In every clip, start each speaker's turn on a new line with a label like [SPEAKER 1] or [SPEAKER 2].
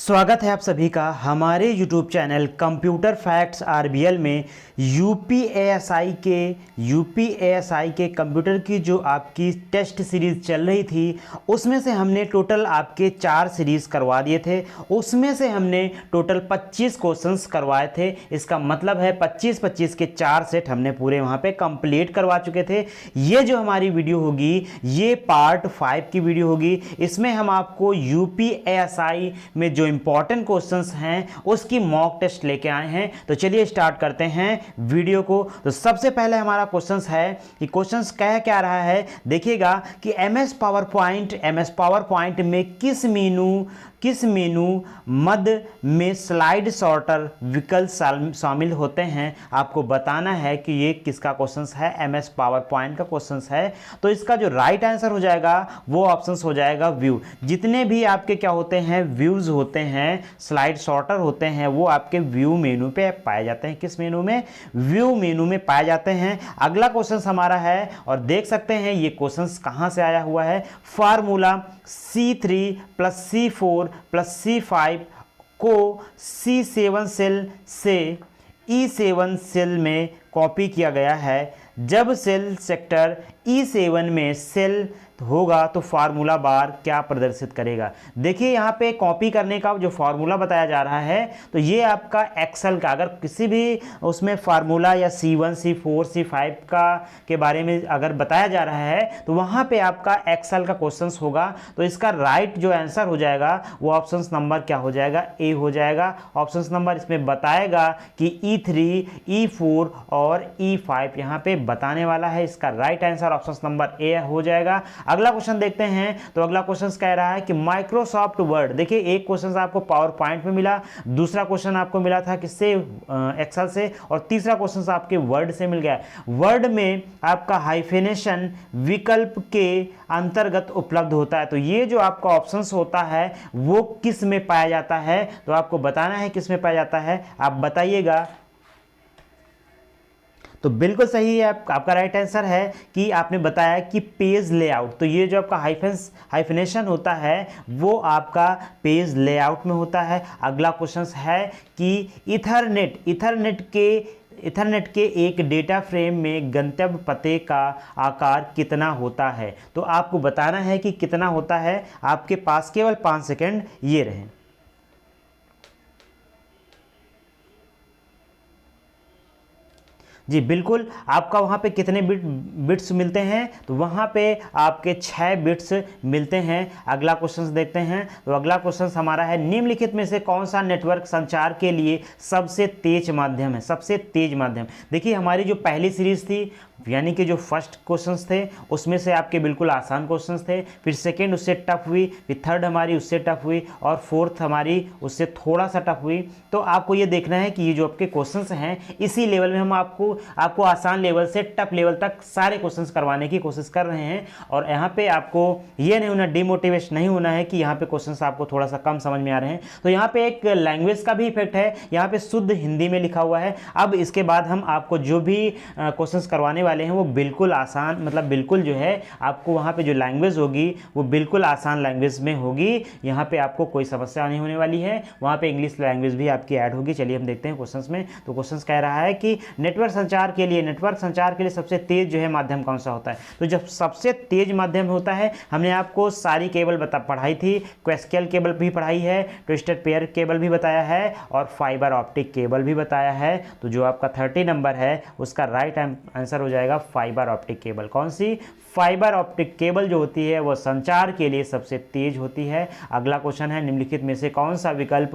[SPEAKER 1] स्वागत है आप सभी का हमारे YouTube channel computer facts RBL में यूपीएएसआई के कंप्यूटर की जो आपकी टेस्ट सीरीज़ चल रही थी उसमें से हमने टोटल आपके 4 सीरीज़ करवा दिए थे। उसमें से हमने टोटल 25 क्वेश्चंस करवाए थे। इसका मतलब है 25-25 के 4 सेट हमने पूरे वहाँ पे कंप्लीट करवा चुके थे। ये जो हमारी वीडियो होगी ये पार्ट 5 की वीडियो होगी। इसमें हम आपको यूपीएएसआई में जो इंपॉर्टेंट क्वेश्चंस हैं उसकी मॉक टेस्ट लेके आए हैं। तो चलिए स्टार्ट करते हैं वीडियो को। तो सबसे पहले हमारा क्वेश्चंस है कि क्वेश्चंस कह क्या रहा है, देखिएगा कि एमएस पावर पॉइंट में किस मेनू मध्य में स्लाइड सॉर्टर विकल्प शामिल होते हैं। आपको बताना है कि ये किसका क्वेश्चंस है, एमएस पावर पॉइंट का क्वेश्चंस है। तो इसका जो राइट आंसर हो जाएगा वो ऑप्शंस हो जाएगा व्यू। जितने भी आपके क्या होते हैं, व्यूज होते हैं, स्लाइड सॉर्टर होते हैं, वो आपके व्यू मेनू पे पाए जाते हैं। किस मेनू में? व्यू मेनू में पाए जाते हैं। अगला क्वेश्चन हमारा है और देख सकते हैं ये क्वेश्चन कहां से आया हुआ है। फार्मूला C3 + C4 + C5 को C7 सेल से E7 सेल में कॉपी किया गया है। जब सेल सेक्टर E7 में सेल होगा तो फार्मूला बार क्या प्रदर्शित करेगा। देखिए यहाँ पे कॉपी करने का जो फार्मूला बताया जा रहा है तो ये आपका एक्सेल का, अगर किसी भी उसमें फार्मूला या C1 C4 C5 का के बारे में अगर बताया जा रहा है तो वहाँ पे आपका एक्सेल का क्वेश्चंस होगा। तो इसका राइट जो आंसर हो जाएगा वो ऑप्शंस नंबर क्या हो जाएगा, ए हो जाएगा। ऑप्शंस नंबर इसमें बताएगा कि E3 E4 और E5 यहाँ पे बताने वाला है। इसका right answer options number A हो जाएगा। अगला क्वेश्चन देखते हैं। तो अगला क्वेश्चन कह रहा है कि माइक्रोसॉफ्ट वर्ड, देखिए एक क्वेश्चन आपको पावर पॉइंट में मिला, दूसरा क्वेश्चन आपको मिला था किससे, एक्सेल से, और तीसरा क्वेश्चन आपके वर्ड से मिल गया। वर्ड में आपका हाइफेनेशन विकल्प के अंतर्गत उपलब्ध होता है। तो ये जो आपका ऑप्शंस होता है वो किस में पाया जाता है, तो आपको बताना है किस में पाया जाता है, आप बताइएगा। तो बिल्कुल सही है, आपका राइट आंसर है कि आपने बताया कि पेज लेआउट। तो ये जो आपका हाइफेनेशन होता है वो आपका पेज लेआउट में होता है। अगला क्वेश्चन है कि इथरनेट के एक डेटा फ्रेम में गंतव्य पते का आकार कितना होता है। तो आपको बताना है कि कितना होता है। आपके पास केवल 5 सेकंड ये रहे। जी बिल्कुल, आपका वहाँ पे कितने बिट्स मिलते हैं, तो वहाँ पे आपके 6 बिट्स मिलते हैं। अगला क्वेश्चन देखते हैं। तो अगला क्वेश्चन हमारा है, निम्नलिखित में से कौन सा नेटवर्क संचार के लिए सबसे तेज माध्यम है। सबसे तेज माध्यम, देखिए हमारी जो पहली सीरीज थी यानी कि जो फर्स्ट क्वेश्चंस थे उसमें से आपके बिल्कुल आसान क्वेश्चंस थे, फिर सेकंड उससे टफ हुई, फिर थर्ड हमारी उससे टफ हुई और फोर्थ हमारी उससे थोड़ा सा टफ हुई। तो आपको ये देखना है कि ये जो आपके क्वेश्चंस हैं इसी लेवल में हम आपको आसान लेवल से टफ लेवल तक सारे क्वेश्चंस करवाने की कोशिश कर रहे हैं। और यहाँ पे आपको ये नहीं होना, डिमोटिवेट नहीं होना है कि यहाँ पे क्वेश्चंस आपको थोड़ा सा कम समझ में आ रहे हैं। तो यहाँ पे एक लैंग्वेज का भी इफेक्ट है, यहाँ पे शुद्ध हिंदी में लिखा हुआ है। अब इसके बाद हम आपको जो भी क्वेश्चंस करवाने वाले हैं वो बिल्कुल आसान, मतलब बिल्कुल जो है आपको वहाँ पे जो लैंग्वेज होगी वो बिल्कुल आसान लैंग्वेज में होगी। यहाँ पे आपको कोई समस्या नहीं होने वाली है। वहाँ पे इंग्लिश लैंग्वेज भी आपकी ऐड होगी। चलिए हम देखते हैं क्वेश्चंस में। तो क्वेश्चंस कह रहा है कि नेटवर्क संचार के लिए सबसे तेज जो है माध्यम कौन सा होता है। तो जब सबसे तेज माध्यम होता है, हमने आपको सारी केबल पढ़ाई थी, कोएक्सियल केबल भी पढ़ाई है, ट्विस्टेड पेयर केबल भी बताया है और फाइबर ऑप्टिक केबल भी बताया है। तो जो आपका 30 नंबर है उसका राइट आंसर हो जाएगा फाइबर ऑप्टिक केबल। कौन सी? फाइबर ऑप्टिक केबल जो होती है वो संचार के लिए सबसे तेज होती है। अगला क्वेश्चन है, निम्नलिखित में से कौन सा विकल्प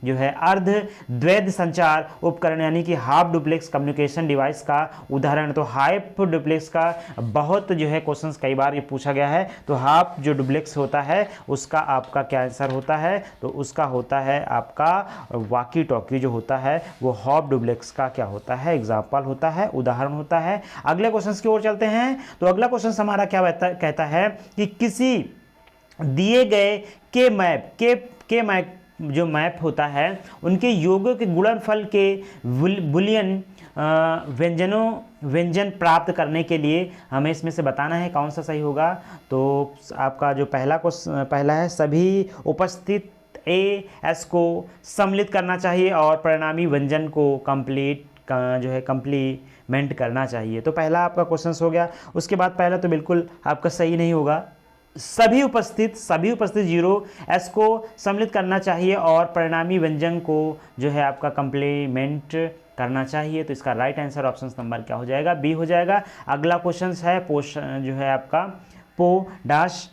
[SPEAKER 1] जो है अर्ध द्वैध संचार उपकरण यानी कि हाफ डुप्लेक्स कम्युनिकेशन डिवाइस का उदाहरण। तो हाफ डुप्लेक्स का बहुत जो है क्वेश्चंस कई बार ये पूछा गया है। तो हाफ जो डुप्लेक्स होता है उसका आपका क्या आंसर होता है, तो उसका होता है आपका वॉकी टॉकी जो होता है वो हाफ डुप्लेक्स का क्या होता है, एग्जाम्पल होता है, उदाहरण होता है। अगले क्वेश्चन की ओर चलते हैं। तो अगला क्वेश्चन हमारा क्या कहता है कि किसी दिए गए के मैप जो मैप होता है उनके योगों के गुणनफल के बुलियन व्यंजन प्राप्त करने के लिए हमें इसमें से बताना है कौन सा सही होगा। तो आपका जो पहला है, सभी उपस्थित एस को सम्मिलित करना चाहिए और परिणामी व्यंजन को कंप्लीमेंट करना चाहिए। तो पहला आपका क्वेश्चन हो गया। उसके बाद पहला तो बिल्कुल आपका सही नहीं होगा। सभी उपस्थित जीरो एस को सम्मिलित करना चाहिए और परिणामी व्यंजन को जो है आपका कंप्लीमेंट करना चाहिए। तो इसका राइट आंसर ऑप्शन नंबर क्या हो जाएगा? बी हो जाएगा। अगला क्वेश्चन है जो है आपका पोटाश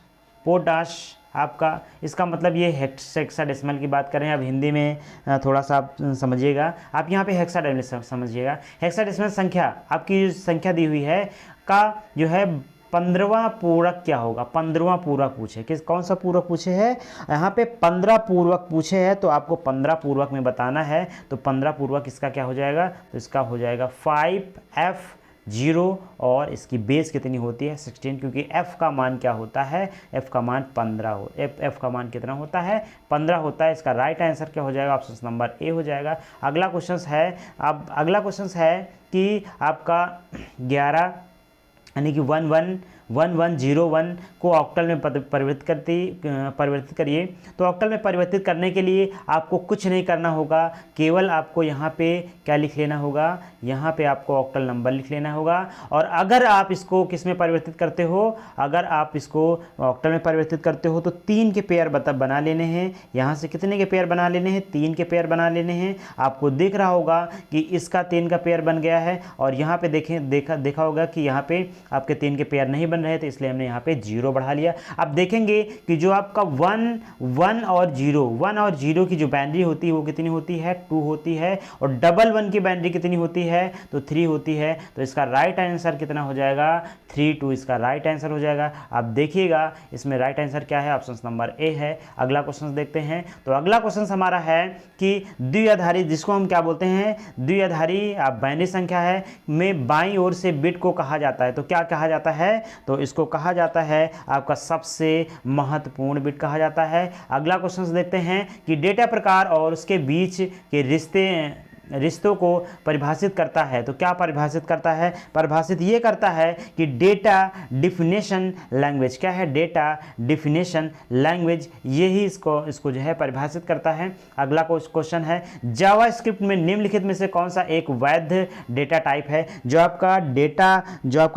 [SPEAKER 1] आपका, इसका मतलब ये हेक्साडेसिमल की बात करें। अब हिंदी में थोड़ा सा आप समझिएगा, आप यहाँ पे हेक्साडेसिमल समझिएगा। हेक्साडेसिमल संख्या आपकी जो संख्या दी हुई है का जो है 15वां पूरक क्या होगा? 15वां पूरक पूछे, कौन सा पूरक पूछे है? यहाँ पे 15 पूर्वक पूछे है, तो आपको 15 पूर्वक में बताना है। तो 15 पूर्वक इसका क्या हो जाएगा? तो इसका हो जाएगा 5F0 और इसकी बेस कितनी होती है? 16, क्योंकि F का मान क्या होता है? F का मान 15 F का मान कितना होता है? 15 होता है। इसका राइट आंसर क्या हो जाएगा? ऑप्शन नंबर ए हो जाएगा। अगला क्वेश्चन है, अब अगला क्वेश्चन है कि आपका 11 यानी कि 1101 को ऑक्टल में परिवर्तित करिए। तो ऑक्टल में परिवर्तित करने के लिए आपको कुछ नहीं करना होगा, केवल आपको यहाँ पे क्या लिख लेना होगा? यहाँ पे आपको ऑक्टल नंबर लिख लेना होगा। और अगर आप इसको किस में परिवर्तित करते हो? अगर आप इसको ऑक्टल में परिवर्तित करते हो तो 3 के पेयर बना लेने हैं। यहाँ से कितने के पेयर बना लेने हैं? 3 के पेयर बना लेने हैं। आपको दिख रहा होगा कि इसका 3 का पेयर बन गया है, और यहाँ पे देखा होगा कि यहाँ पे आपके 3 के पेयर नहीं बन रहे थे, इसलिए हमने यहाँ पे 0 बढ़ा लिया। अब देखेंगे कि जो आपका 1 और 0 की जो बाइनरी होती है वो कितनी होती है? 2 होती है। और 1 की बाइनरी कितनी होती है? तो 3 होती है। तो इसका राइट आंसर कितना हो जाएगा? 3 इसका राइट आंसर हो जाएगा। आप देखिएगा इसमें राइट आंसर क्या है? ऑप्शन नंबर ए है। अगला क्वेश्चन देखते हैं। तो अगला क्वेश्चन हमारा है कि द्विआधारी, जिसको हम क्या बोलते हैं? द्विआधारी बाइनरी संख्या है में बाईं ओर से बिट को कहा जाता है। तो क्या कहा जाता है? तो इसको कहा जाता है आपका सबसे महत्वपूर्ण बिट कहा जाता है। अगला क्वेश्चन देखते हैं कि डेटा प्रकार और उसके बीच के रिश्तों को परिभाषित करता है। तो क्या परिभाषित करता है? परिभाषित ये करता है कि डेटा डिफिनेशन लैंग्वेज क्या है? डेटा डिफिनेशन लैंग्वेज, यही इसको जो है परिभाषित करता है। अगला क्वेश्चन है, जावास्क्रिप्ट में निम्नलिखित में से कौन सा एक वैध डेटा टाइप है? जो आपका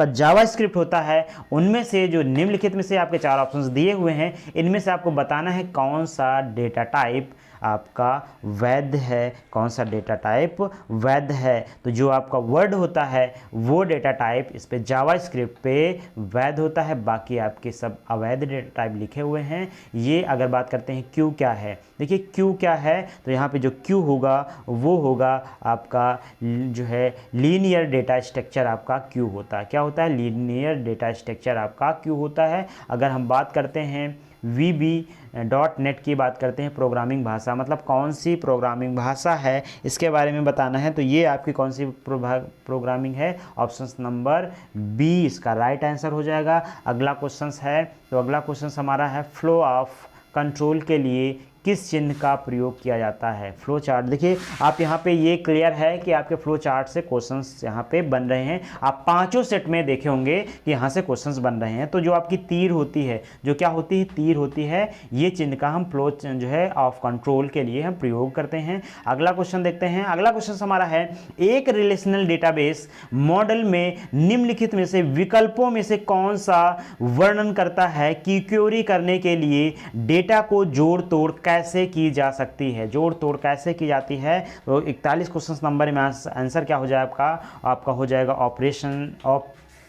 [SPEAKER 1] जावास्क्रिप्ट होता है उनमें से जो निम्नलिखित में से आपके 4 ऑप्शंस दिए हुए हैं, इनमें से आपको बताना है कौन सा डेटा टाइप आपका वैध है, कौन सा डेटा टाइप वैध है। तो जो आपका वर्ड होता है वो डेटा टाइप इस पे जावास्क्रिप्ट पे वैध होता है, बाकी आपके सब अवैध डेटा टाइप लिखे हुए हैं। ये अगर बात करते हैं क्यू क्या है, देखिए क्यू क्या है, तो यहाँ पे जो क्यू होगा वो होगा आपका जो है लीनियर डेटा स्ट्रक्चर आपका क्यू होता है। क्या होता है? लीनियर डेटा स्ट्रक्चर आपका क्यू होता है। अगर हम बात करते हैं VB.NET की बात करते हैं, प्रोग्रामिंग भाषा, मतलब कौन सी प्रोग्रामिंग भाषा है इसके बारे में बताना है। तो ये आपकी कौन सी प्रोग्रामिंग है? ऑप्शन नंबर बी इसका राइट आंसर हो जाएगा। अगला क्वेश्चन है, तो अगला क्वेश्चन हमारा है फ्लो ऑफ कंट्रोल के लिए किस चिन्ह का प्रयोग किया जाता है? फ्लो चार्ट, देखिए आप यहाँ पे ये क्लियर है कि आपके फ्लो चार्ट से क्वेश्चंस यहाँ पे बन रहे हैं। आप पांचों सेट में देखे होंगे कि यहाँ से क्वेश्चंस बन रहे हैं। तो जो आपकी तीर होती है, जो क्या होती है? तीर होती है, ये चिन्ह का हम फ्लो जो है ऑफ कंट्रोल के लिए हम प्रयोग करते हैं। अगला क्वेश्चन देखते हैं। अगला क्वेश्चन हमारा है, एक रिलेशनल डेटाबेस मॉडल में निम्नलिखित में से विकल्पों में से कौन सा वर्णन करता है कि क्वेरी करने के लिए डेटा को जोड़ तोड़ कैसे की जा सकती है? जोड़ तोड़ कैसे की जाती है? तो 41 क्वेश्चन नंबर में आंसर क्या हो जाएगा? आपका हो जाएगा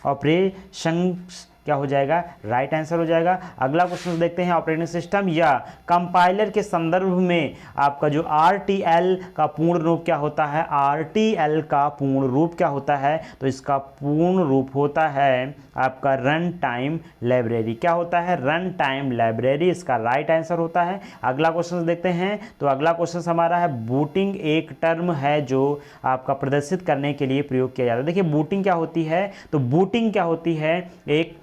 [SPEAKER 1] ऑपरेशन क्या हो जाएगा? राइट आंसर हो जाएगा। अगला क्वेश्चन देखते हैं, ऑपरेटिंग सिस्टम या कंपाइलर के संदर्भ में आपका जो RTL का पूर्ण रूप क्या होता है? RTL का पूर्ण रूप क्या होता है? तो इसका पूर्ण रूप होता है आपका रन टाइम लाइब्रेरी। क्या होता है? रन टाइम लाइब्रेरी, इसका राइट आंसर होता है। अगला क्वेश्चन देखते हैं। तो अगला क्वेश्चन हमारा है, बूटिंग एक टर्म है जो आपका प्रदर्शित करने के लिए प्रयोग किया जाता है। देखिए बूटिंग क्या होती है? तो बूटिंग क्या होती है? एक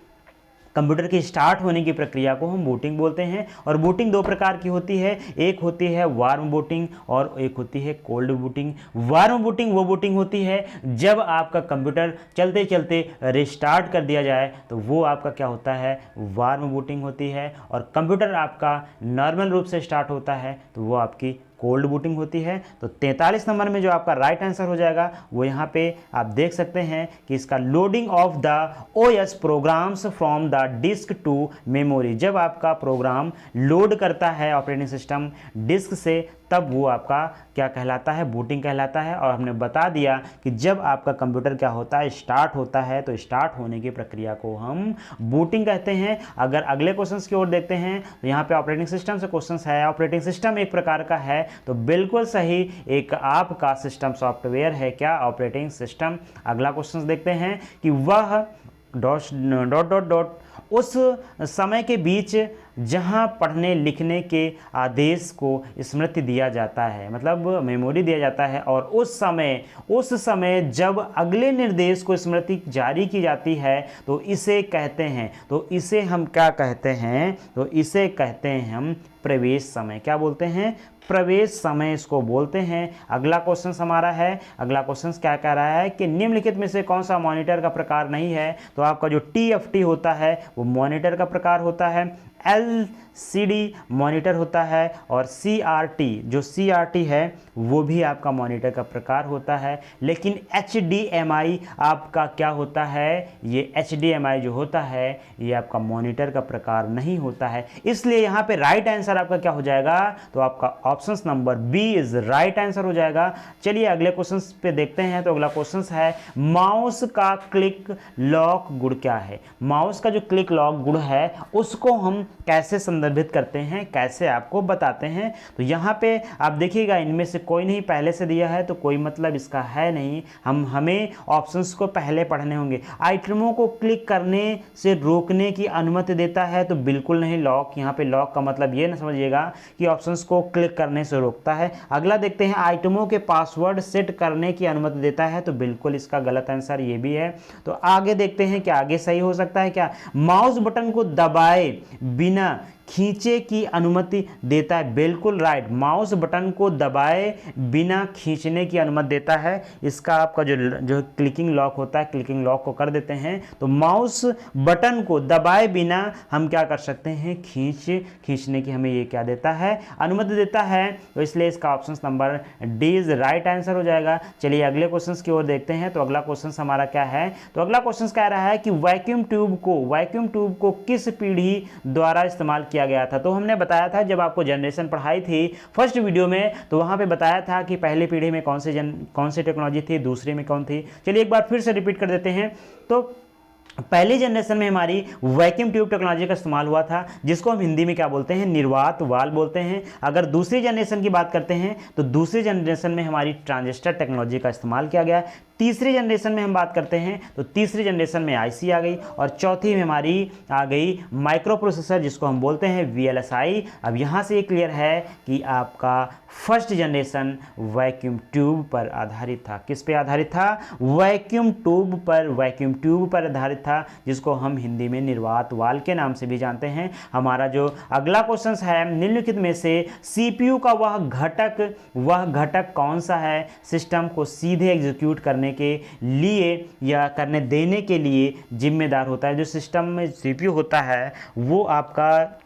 [SPEAKER 1] कंप्यूटर के स्टार्ट होने की प्रक्रिया को हम बूटिंग बोलते हैं। और बूटिंग दो प्रकार की होती है, एक होती है वार्म बूटिंग और एक होती है कोल्ड बूटिंग। वार्म बूटिंग वो बूटिंग होती है जब आपका कंप्यूटर चलते चलते रिस्टार्ट कर दिया जाए तो वो आपका क्या होता है, वार्म बूटिंग होती है। और कंप्यूटर आपका नॉर्मल रूप से स्टार्ट होता है तो वो आपकी कोल्ड बूटिंग होती है। तो 43 नंबर में जो आपका राइट आंसर हो जाएगा वो यहाँ पे आप देख सकते हैं कि इसका loading of the OS programs from the disk to memory. जब आपका प्रोग्राम लोड करता है ऑपरेटिंग सिस्टम डिस्क से तब वो आपका क्या कहलाता है, बूटिंग कहलाता है। और हमने बता दिया कि जब आपका कंप्यूटर क्या होता है, स्टार्ट होता है तो स्टार्ट होने की प्रक्रिया को हम बूटिंग कहते हैं। अगर अगले क्वेश्चंस की ओर देखते हैं तो यहाँ पे ऑपरेटिंग सिस्टम से क्वेश्चंस है। ऑपरेटिंग सिस्टम एक प्रकार का है तो बिल्कुल सही, एक आपका सिस्टम सॉफ्टवेयर है क्या, ऑपरेटिंग सिस्टम। अगला क्वेश्चन देखते हैं कि वह डॉट डॉट डॉट उस समय के बीच जहां पढ़ने लिखने के आदेश को स्मृति दिया जाता है, मतलब मेमोरी दिया जाता है, और उस समय जब अगले निर्देश को स्मृति जारी की जाती है तो इसे कहते हैं, तो इसे हम क्या कहते हैं, तो इसे कहते हैं हम प्रवेश समय। क्या बोलते हैं, प्रवेश समय इसको बोलते हैं। अगला क्वेश्चन हमारा है, अगला क्वेश्चन क्या कह रहा है कि निम्नलिखित में से कौन सा मॉनिटर का प्रकार नहीं है। तो आपका जो TFT होता है वो मॉनिटर का प्रकार होता है, LCD मॉनिटर होता है, और CRT जो CRT है वो भी आपका मॉनिटर का प्रकार होता है। लेकिन HDMI आपका क्या होता है, ये HDMI जो होता है ये आपका मॉनिटर का प्रकार नहीं होता है। इसलिए यहाँ पे राइट आंसर आपका क्या हो जाएगा, तो आपका option number B is right answer हो जाएगा। चलिए अगले क्वेश्चन पे देखते हैं। तो अगला क्वेश्चन है माउस का क्लिक लॉक गुण क्या है। माउस का जो क्लिक लॉक गुण है उसको हम कैसे संदर्भित करते हैं, कैसे आपको बताते हैं। तो यहाँ पे आप देखिएगा इनमें से कोई नहीं पहले से दिया है तो कोई मतलब इसका है नहीं, हमें ऑप्शंस को पहले पढ़ने होंगे। आइटमों को क्लिक करने से रोकने की अनुमति देता है तो बिल्कुल नहीं। लॉक, यहाँ पे लॉक का मतलब ये ना समझिएगा कि ऑप्शंस को क्लिक करने से रोकता है। अगला देखते हैं आइटमों के पासवर्ड सेट करने की अनुमति देता है तो बिल्कुल इसका गलत आंसर ये भी है। तो आगे देखते हैं कि आगे सही हो सकता है क्या। माउस बटन को दबाए बिना खींचे की अनुमति देता है, बिल्कुल राइट। माउस बटन को दबाए बिना खींचने की अनुमति देता है। इसका आपका जो क्लिकिंग लॉक होता है, क्लिकिंग लॉक को कर देते हैं तो माउस बटन को दबाए बिना हम क्या कर सकते हैं, खींचने की हमें ये क्या देता है, अनुमति देता है। तो इसलिए इसका option number D is right answer हो जाएगा। चलिए अगले क्वेश्चन की ओर देखते हैं। तो अगला क्वेश्चन हमारा क्या है, तो अगला क्वेश्चन कह रहा है कि वैक्यूम ट्यूब को किस पीढ़ी द्वारा इस्तेमाल किया गया था। तो हमने बताया था जब आपको जनरेशन पढ़ाई थी फर्स्ट वीडियो में, तो वहां पे बताया था कि पहली पीढ़ी में कौन सी टेक्नोलॉजी थी, दूसरी में कौन थी। चलिए एक बार फिर से रिपीट कर देते हैं। तो पहली जनरेशन में हमारी वैक्यूम ट्यूब टेक्नोलॉजी का इस्तेमाल हुआ था जिसको हम हिंदी में क्या बोलते हैं, निर्वात वाल्व बोलते हैं। अगर दूसरी जनरेशन की बात करते हैं तो दूसरी जनरेशन में हमारी ट्रांजिस्टर टेक्नोलॉजी का इस्तेमाल किया गया। तीसरी जनरेशन में हम बात करते हैं तो तीसरी जनरेशन में IC आ गई, और चौथी में हमारी आ गई माइक्रो प्रोसेसर जिसको हम बोलते हैं VLSI। अब यहाँ से ये क्लियर है कि आपका फर्स्ट जनरेशन वैक्यूम ट्यूब पर आधारित था। किस पे आधारित था, वैक्यूम ट्यूब पर आधारित था, जिसको हम हिंदी में निर्वात वाल्व के नाम से भी जानते हैं। हमारा जो अगला क्वेश्चन है, निम्नलिखित में से CPU का वह घटक कौन सा है सिस्टम को सीधे एग्जीक्यूट करने के लिए या करने देने के लिए जिम्मेदार होता है। जो सिस्टम में CPU होता है वो आपका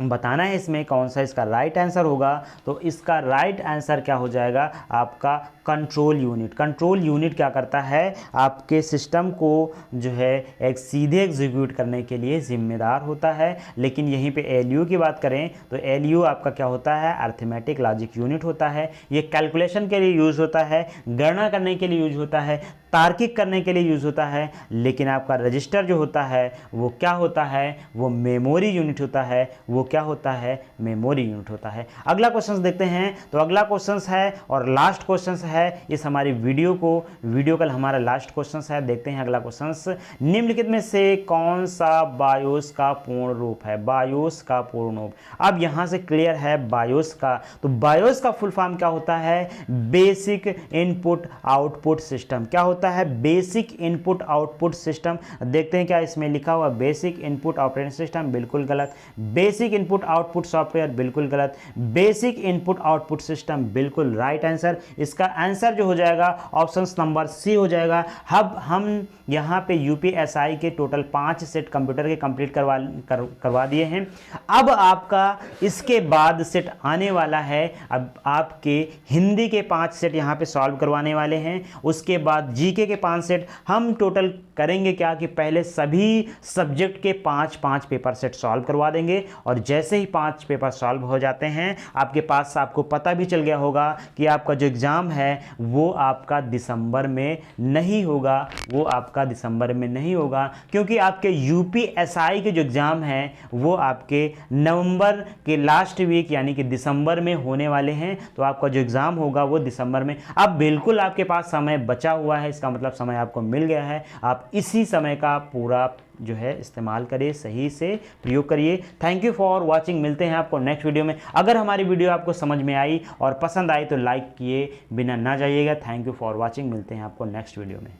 [SPEAKER 1] बताना है इसमें कौन सा इसका राइट आंसर होगा। तो इसका राइट आंसर क्या हो जाएगा, आपका कंट्रोल यूनिट। कंट्रोल यूनिट क्या करता है, आपके सिस्टम को जो है एक सीधे एग्जीक्यूट करने के लिए जिम्मेदार होता है। लेकिन यहीं पे LU की बात करें तो LU आपका क्या होता है, अर्थमेटिक लॉजिक यूनिट होता है। ये कैलकुलेशन के लिए यूज़ होता है, गणना करने के लिए यूज होता है, तार्किक करने के लिए यूज़ होता है। लेकिन आपका रजिस्टर जो होता है वो क्या होता है, वो मेमोरी यूनिट होता है। वो क्या होता है, मेमोरी यूनिट होता है। अगला क्वेश्चन देखते हैं। तो अगला क्वेश्चन है और लास्ट क्वेश्चन है इस हमारी वीडियो कल हमारा लास्ट क्वेश्चन है। देखते हैं अगला क्वेश्चन, निम्नलिखित में से कौन सा बायोस का पूर्ण रूप है? बायोस का पूर्ण रूप, अब यहां से क्लियर है बायोस का, तो बायोस का फुल फॉर्म क्या होता है? Basic input output system. क्या होता है? Basic input output system. देखते हैं क्या इसमें लिखा हुआ, बेसिक इनपुट ऑपरेटिंग सिस्टम, बिल्कुल गलत। बेसिक इनपुट आउटपुट सॉफ्टवेयर, बिल्कुल गलत। बेसिक इनपुट आउटपुट सिस्टम, बिल्कुल राइट आंसर। इसका आंसर जो हो जाएगा ऑप्शन नंबर सी हो जाएगा। अब हम यहाँ पे यूपीएसआई के टोटल 5 सेट कंप्यूटर के कंप्लीट करवा दिए हैं। अब आपका इसके बाद सेट आने वाला है, अब आपके हिंदी के 5 सेट यहाँ पे सॉल्व करवाने वाले हैं। उसके बाद जीके के 5 सेट हम टोटल करेंगे क्या कि पहले सभी सब्जेक्ट के 5-5 पेपर सेट सॉल्व करवा देंगे, और जैसे ही 5 पेपर सॉल्व हो जाते हैं आपके पास, आपको पता भी चल गया होगा कि आपका जो एग्ज़ाम है वो आपका दिसंबर में नहीं होगा, वो आपका दिसंबर में नहीं होगा, क्योंकि आपके यूपीएसआई के जो एग्ज़ाम हैं वो आपके नवंबर के लास्ट वीक यानी कि दिसंबर में होने वाले हैं। तो आपका जो एग्ज़ाम होगा वो दिसंबर में। अब बिल्कुल आपके पास समय बचा हुआ है, इसका मतलब समय आपको मिल गया है। आप इसी समय का पूरा जो है इस्तेमाल करिए, सही से प्रयोग करिए। Thank you for watching. मिलते हैं आपको नेक्स्ट वीडियो में। अगर हमारी वीडियो आपको समझ में आई और पसंद आई तो लाइक किए बिना ना जाइएगा। Thank you for watching. मिलते हैं आपको नेक्स्ट वीडियो में।